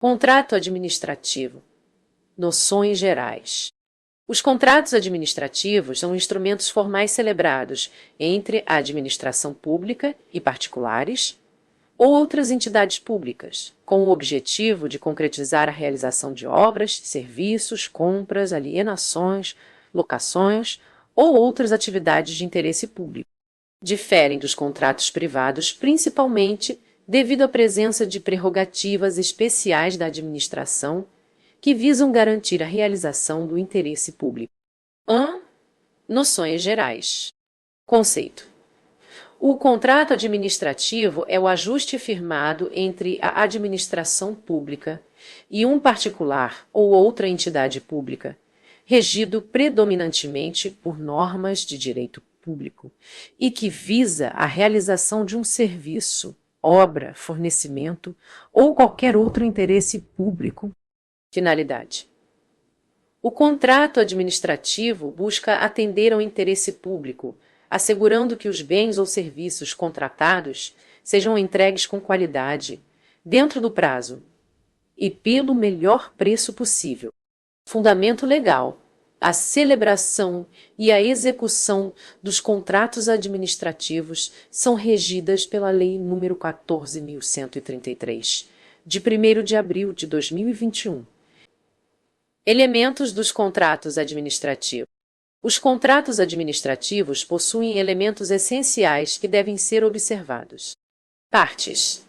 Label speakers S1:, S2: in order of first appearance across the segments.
S1: Contrato administrativo. Noções gerais. Os contratos administrativos são instrumentos formais celebrados entre a administração pública e particulares ou outras entidades públicas, com o objetivo de concretizar a realização de obras, serviços, compras, alienações, locações ou outras atividades de interesse público. Diferem dos contratos privados principalmente devido à presença de prerrogativas especiais da administração que visam garantir a realização do interesse público. Noções gerais. Conceito. O contrato administrativo é o ajuste firmado entre a administração pública e um particular ou outra entidade pública, regido predominantemente por normas de direito público e que visa a realização de um serviço, obra, fornecimento ou qualquer outro interesse público. Finalidade. O contrato administrativo busca atender ao interesse público, assegurando que os bens ou serviços contratados sejam entregues com qualidade, dentro do prazo e pelo melhor preço possível. Fundamento legal. A celebração e a execução dos contratos administrativos são regidas pela Lei nº 14.133, de 1º de abril de 2021. Elementos dos contratos administrativos. Os contratos administrativos possuem elementos essenciais que devem ser observados. Partes.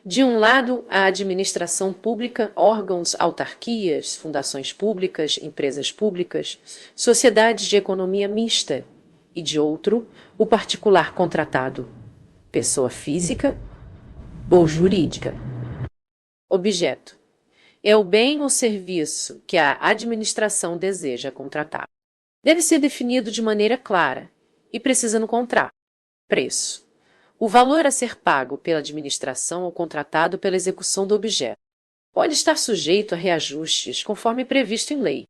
S1: De um lado, a administração pública, órgãos, autarquias, fundações públicas, empresas públicas, sociedades de economia mista, e de outro, o particular contratado, pessoa física ou jurídica. Objeto. É o bem ou serviço que a administração deseja contratar. Deve ser definido de maneira clara e precisa no contrato. Preço. O valor a ser pago pela administração ou contratado pela execução do objeto. Pode estar sujeito a reajustes conforme previsto em lei.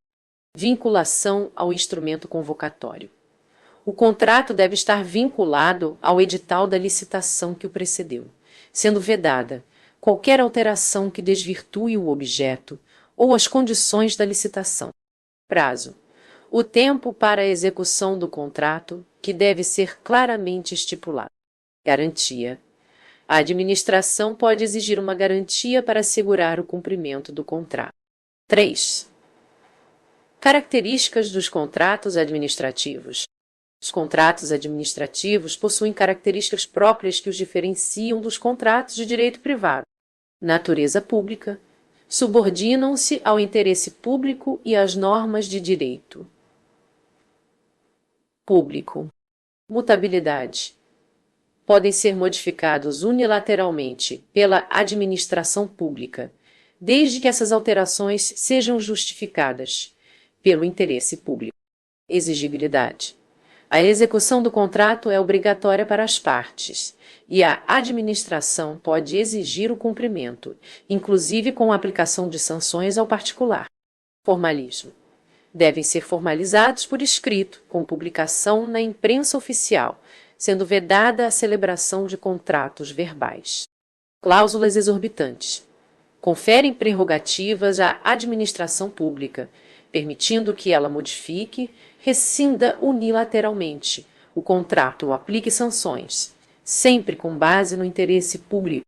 S1: Vinculação ao instrumento convocatório. O contrato deve estar vinculado ao edital da licitação que o precedeu, sendo vedada qualquer alteração que desvirtue o objeto ou as condições da licitação. Prazo. O tempo para a execução do contrato, que deve ser claramente estipulado. Garantia. A administração pode exigir uma garantia para assegurar o cumprimento do contrato. 3. Características dos contratos administrativos. Os contratos administrativos possuem características próprias que os diferenciam dos contratos de direito privado. Natureza pública. Subordinam-se ao interesse público e às normas de direito público. Mutabilidade. Podem ser modificados unilateralmente pela administração pública, desde que essas alterações sejam justificadas pelo interesse público. Exigibilidade. A execução do contrato é obrigatória para as partes e a administração pode exigir o cumprimento, inclusive com a aplicação de sanções ao particular. Formalismo. Devem ser formalizados por escrito, com publicação na imprensa oficial, sendo vedada a celebração de contratos verbais. Cláusulas exorbitantes. Conferem prerrogativas à administração pública, permitindo que ela modifique, rescinda unilateralmente o contrato ou aplique sanções, sempre com base no interesse público.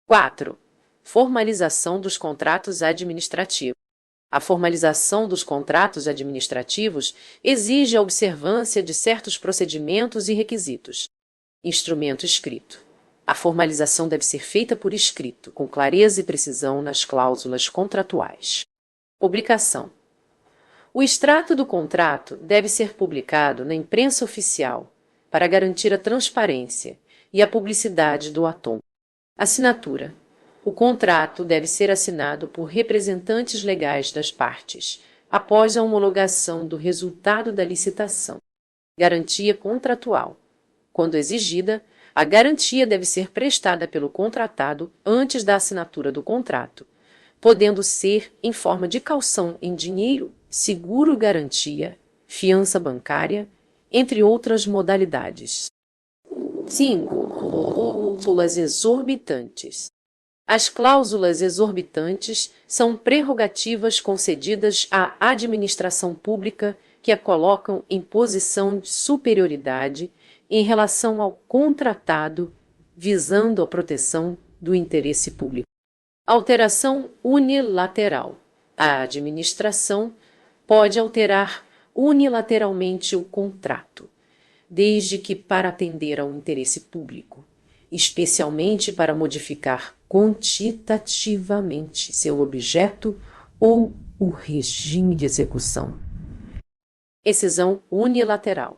S1: 4. Formalização dos contratos administrativos. A formalização dos contratos administrativos exige a observância de certos procedimentos e requisitos. Instrumento escrito. A formalização deve ser feita por escrito, com clareza e precisão nas cláusulas contratuais. Publicação. O extrato do contrato deve ser publicado na imprensa oficial para garantir a transparência e a publicidade do atom. Assinatura. O contrato deve ser assinado por representantes legais das partes, após a homologação do resultado da licitação. Garantia contratual. Quando exigida, a garantia deve ser prestada pelo contratado antes da assinatura do contrato, podendo ser em forma de caução em dinheiro, seguro-garantia, fiança bancária, entre outras modalidades. 5. Cláusulas exorbitantes. As cláusulas exorbitantes são prerrogativas concedidas à administração pública que a colocam em posição de superioridade em relação ao contratado, visando a proteção do interesse público. Alteração unilateral. A administração pode alterar unilateralmente o contrato, desde que para atender ao interesse público, especialmente para modificar quantitativamente seu objeto ou o regime de execução. Excisão unilateral.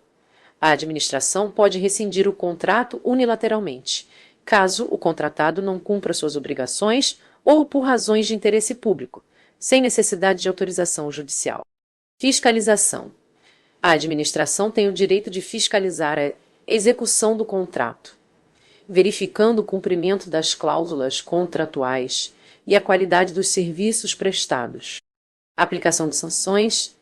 S1: A administração pode rescindir o contrato unilateralmente, caso o contratado não cumpra suas obrigações ou por razões de interesse público, sem necessidade de autorização judicial. Fiscalização. A administração tem o direito de fiscalizar a execução do contrato, verificando o cumprimento das cláusulas contratuais e a qualidade dos serviços prestados. Aplicação de sanções.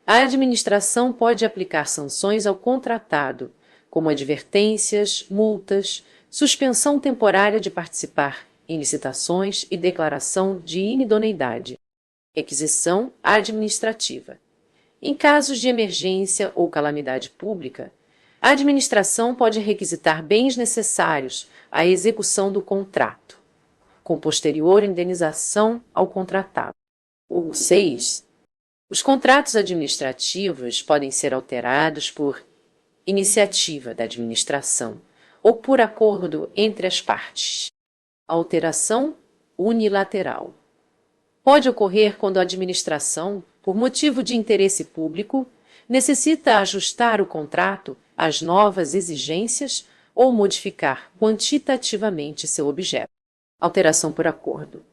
S1: A administração pode aplicar sanções ao contratado, como advertências, multas, suspensão temporária de participar em licitações e declaração de inidoneidade. Requisição administrativa. Em casos de emergência ou calamidade pública, a administração pode requisitar bens necessários à execução do contrato, com posterior indenização ao contratado. O 6. Os contratos administrativos podem ser alterados por iniciativa da administração ou por acordo entre as partes. Alteração unilateral. Pode ocorrer quando a administração, por motivo de interesse público, necessita ajustar o contrato às novas exigências ou modificar quantitativamente seu objeto. Alteração por acordo.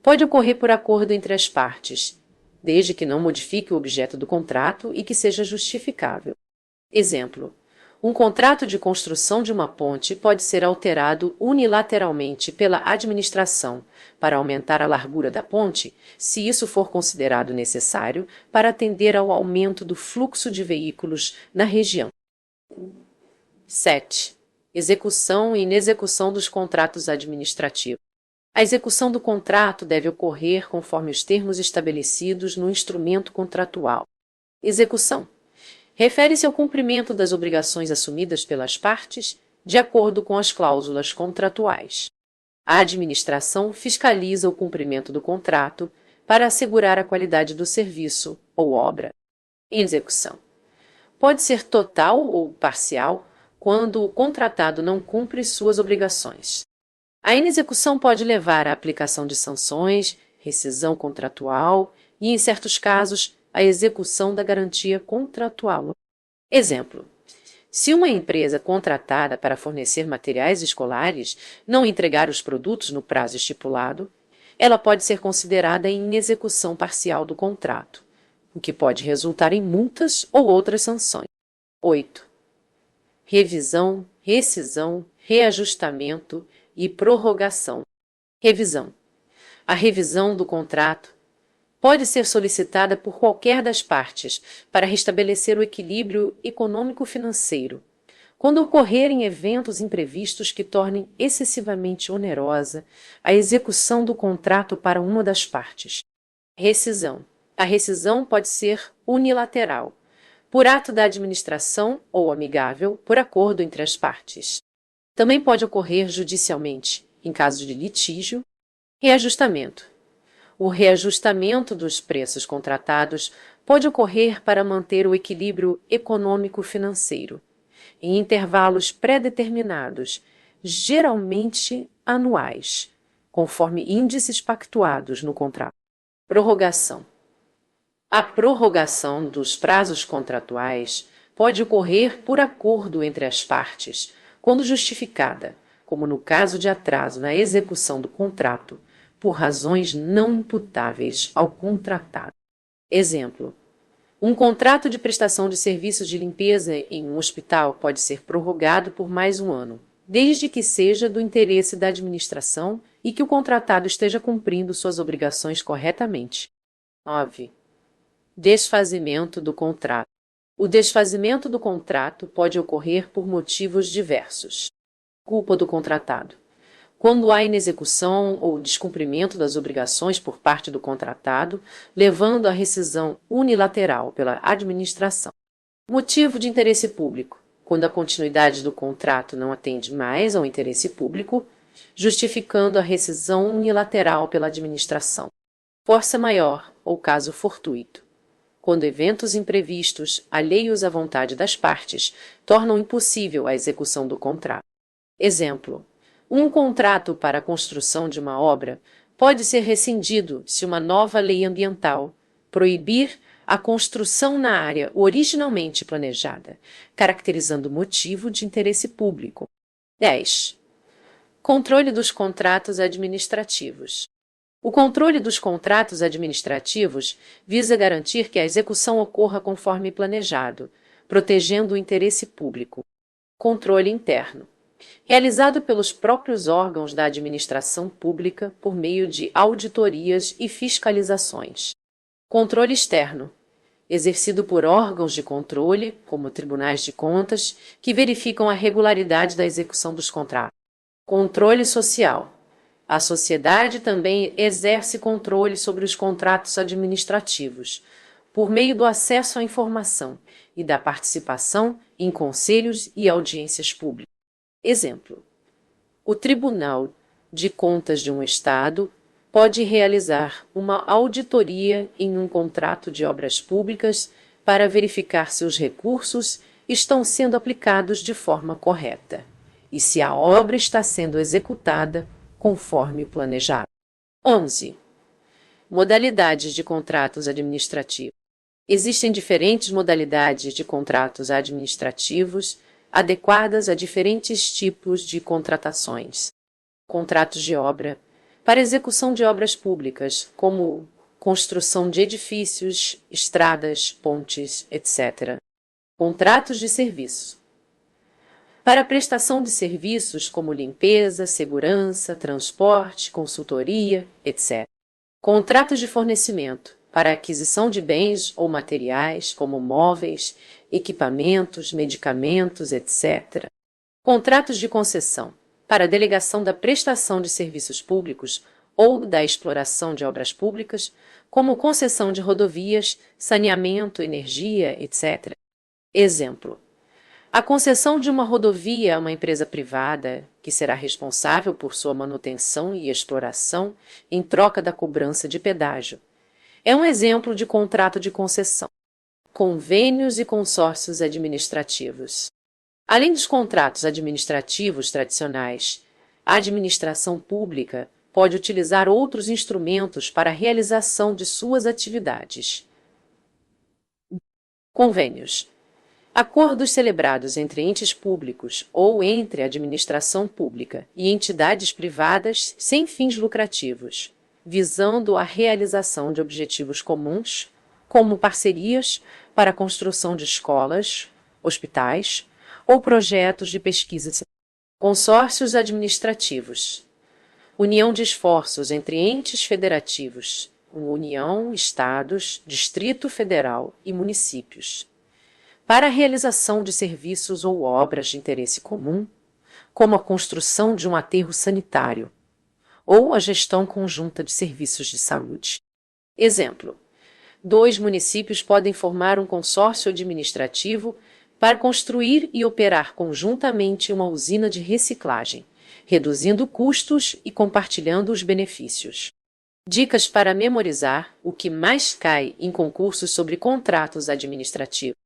S1: Pode ocorrer por acordo entre as partes, desde que não modifique o objeto do contrato e que seja justificável. Exemplo: um contrato de construção de uma ponte pode ser alterado unilateralmente pela administração para aumentar a largura da ponte, se isso for considerado necessário para atender ao aumento do fluxo de veículos na região. 7. Execução e inexecução dos contratos administrativos. A execução do contrato deve ocorrer conforme os termos estabelecidos no instrumento contratual. Execução. Refere-se ao cumprimento das obrigações assumidas pelas partes, de acordo com as cláusulas contratuais. A administração fiscaliza o cumprimento do contrato para assegurar a qualidade do serviço ou obra. Execução. Pode ser total ou parcial quando o contratado não cumpre suas obrigações. A inexecução pode levar à aplicação de sanções, rescisão contratual e, em certos casos, a execução da garantia contratual. Exemplo: se uma empresa contratada para fornecer materiais escolares não entregar os produtos no prazo estipulado, ela pode ser considerada em inexecução parcial do contrato, o que pode resultar em multas ou outras sanções. 8. Revisão, rescisão, reajustamento e prorrogação. Revisão. A revisão do contrato pode ser solicitada por qualquer das partes para restabelecer o equilíbrio econômico-financeiro, quando ocorrerem eventos imprevistos que tornem excessivamente onerosa a execução do contrato para uma das partes. Rescisão. A rescisão pode ser unilateral, por ato da administração ou amigável, por acordo entre as partes. Também pode ocorrer judicialmente, em caso de litígio. Reajustamento. O reajustamento dos preços contratados pode ocorrer para manter o equilíbrio econômico-financeiro, em intervalos pré-determinados, geralmente anuais, conforme índices pactuados no contrato. Prorrogação. A prorrogação dos prazos contratuais pode ocorrer por acordo entre as partes, quando justificada, como no caso de atraso na execução do contrato, por razões não imputáveis ao contratado. Exemplo: um contrato de prestação de serviços de limpeza em um hospital pode ser prorrogado por mais um ano, desde que seja do interesse da administração e que o contratado esteja cumprindo suas obrigações corretamente. 9. Desfazimento do contrato. O desfazimento do contrato pode ocorrer por motivos diversos. Culpa do contratado. quando há inexecução ou descumprimento das obrigações por parte do contratado, levando à rescisão unilateral pela administração. Motivo de interesse público, quando a continuidade do contrato não atende mais ao interesse público, justificando a rescisão unilateral pela administração. Força maior ou caso fortuito, quando eventos imprevistos, alheios à vontade das partes, tornam impossível a execução do contrato. Exemplo: um contrato para a construção de uma obra pode ser rescindido se uma nova lei ambiental proibir a construção na área originalmente planejada, caracterizando motivo de interesse público. 10. Controle dos contratos administrativos. O controle dos contratos administrativos visa garantir que a execução ocorra conforme planejado, protegendo o interesse público. Controle interno. Realizado pelos próprios órgãos da administração pública por meio de auditorias e fiscalizações. Controle externo. Exercido por órgãos de controle, como tribunais de contas, que verificam a regularidade da execução dos contratos. Controle social. A sociedade também exerce controle sobre os contratos administrativos, por meio do acesso à informação e da participação em conselhos e audiências públicas. Exemplo: o Tribunal de Contas de um Estado pode realizar uma auditoria em um contrato de obras públicas para verificar se os recursos estão sendo aplicados de forma correta e se a obra está sendo executada conforme planejado. 11. Modalidades de contratos administrativos. Existem diferentes modalidades de contratos administrativos adequadas a diferentes tipos de contratações. Contratos de obra, para execução de obras públicas, como construção de edifícios, estradas, pontes, etc. Contratos de serviço, para prestação de serviços como limpeza, segurança, transporte, consultoria, etc. Contratos de fornecimento, para aquisição de bens ou materiais como móveis, equipamentos, medicamentos, etc. Contratos de concessão, para a delegação da prestação de serviços públicos ou da exploração de obras públicas, como concessão de rodovias, saneamento, energia, etc. Exemplo: a concessão de uma rodovia a uma empresa privada, que será responsável por sua manutenção e exploração em troca da cobrança de pedágio, é um exemplo de contrato de concessão. Convênios e consórcios administrativos. Além dos contratos administrativos tradicionais, a administração pública pode utilizar outros instrumentos para a realização de suas atividades. Convênios. Acordos celebrados entre entes públicos ou entre a administração pública e entidades privadas sem fins lucrativos, visando a realização de objetivos comuns, como parcerias para a construção de escolas, hospitais ou projetos de pesquisa. Consórcios administrativos. União de esforços entre entes federativos, União, Estados, Distrito Federal e municípios, para a realização de serviços ou obras de interesse comum, como a construção de um aterro sanitário ou a gestão conjunta de serviços de saúde. Exemplo: 2 municípios podem formar um consórcio administrativo para construir e operar conjuntamente uma usina de reciclagem, reduzindo custos e compartilhando os benefícios. Dicas para memorizar o que mais cai em concursos sobre contratos administrativos.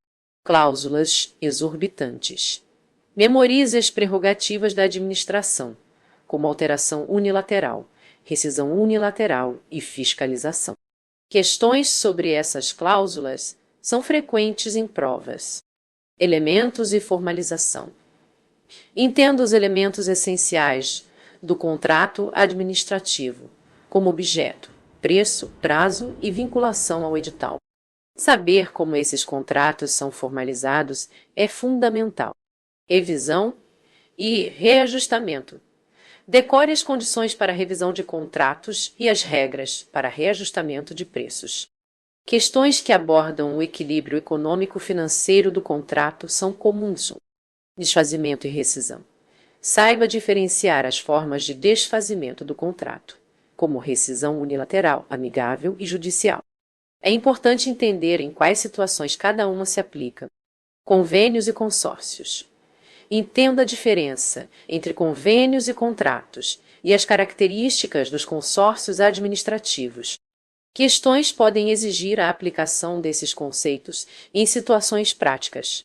S1: Cláusulas exorbitantes. Memorize as prerrogativas da administração, como alteração unilateral, rescisão unilateral e fiscalização. Questões sobre essas cláusulas são frequentes em provas. Elementos e formalização. Entenda os elementos essenciais do contrato administrativo, como objeto, preço, prazo e vinculação ao edital. Saber como esses contratos são formalizados é fundamental. Revisão e reajustamento. Decore as condições para revisão de contratos e as regras para reajustamento de preços. Questões que abordam o equilíbrio econômico-financeiro do contrato são comuns. Desfazimento e rescisão. Saiba diferenciar as formas de desfazimento do contrato, como rescisão unilateral, amigável e judicial. É importante entender em quais situações cada uma se aplica. Convênios e consórcios. Entenda a diferença entre convênios e contratos e as características dos consórcios administrativos. Questões podem exigir a aplicação desses conceitos em situações práticas.